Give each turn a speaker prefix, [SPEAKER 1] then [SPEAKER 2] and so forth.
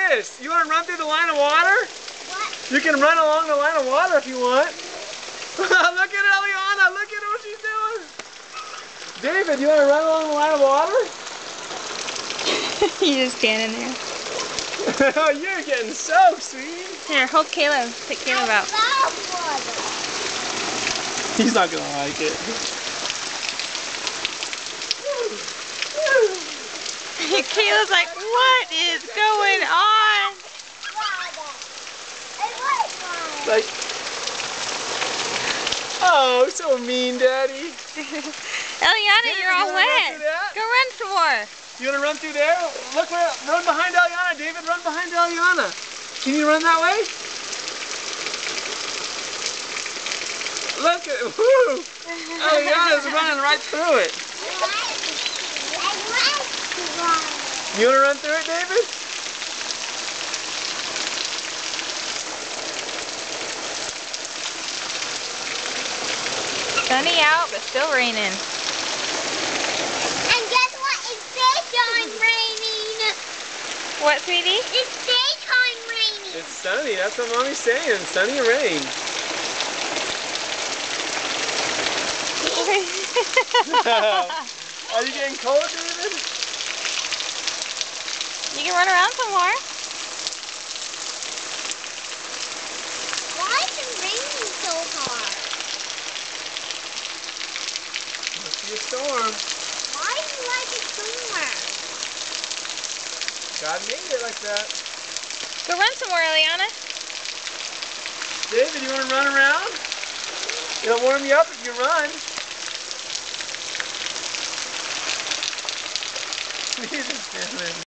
[SPEAKER 1] this. You want to run through the line of water?
[SPEAKER 2] What?
[SPEAKER 1] You can run along the line of water if you want. Look at Eliana. Look at what she's doing. David, you want to run along the line of water?
[SPEAKER 3] You're just standing there.
[SPEAKER 1] You're getting soaked, sweetie.
[SPEAKER 3] Here, hold Caleb. Pick Caleb out.
[SPEAKER 2] I love water.
[SPEAKER 1] He's not going to like it.
[SPEAKER 3] Caleb's like, what is going on?
[SPEAKER 2] Water. I like water.
[SPEAKER 1] Like, oh, so mean, Daddy.
[SPEAKER 3] Eliana, you're all
[SPEAKER 1] you wanna run
[SPEAKER 3] wet.
[SPEAKER 1] through that?
[SPEAKER 3] Go run some more.
[SPEAKER 1] You want to run through there? Look where, run behind Eliana, David. Run behind Eliana. Can you run that way? Look at, whoo! Eliana's running right through it.
[SPEAKER 2] I like water.
[SPEAKER 1] You want to run through it, David?
[SPEAKER 3] Sunny out, but still raining.
[SPEAKER 2] And guess what? It's daytime raining.
[SPEAKER 3] What, sweetie?
[SPEAKER 2] It's daytime raining.
[SPEAKER 1] It's sunny. That's what Mommy's saying. Sunny and rain. Are you getting cold, David?
[SPEAKER 3] You can run around some more.
[SPEAKER 2] Why is it raining so hard?
[SPEAKER 1] Must be a storm.
[SPEAKER 2] Why do you like a storm?
[SPEAKER 1] God made it like that.
[SPEAKER 3] Go run some more, Eliana.
[SPEAKER 1] David, you want to run around? It'll warm you up if you run. He's just standing there.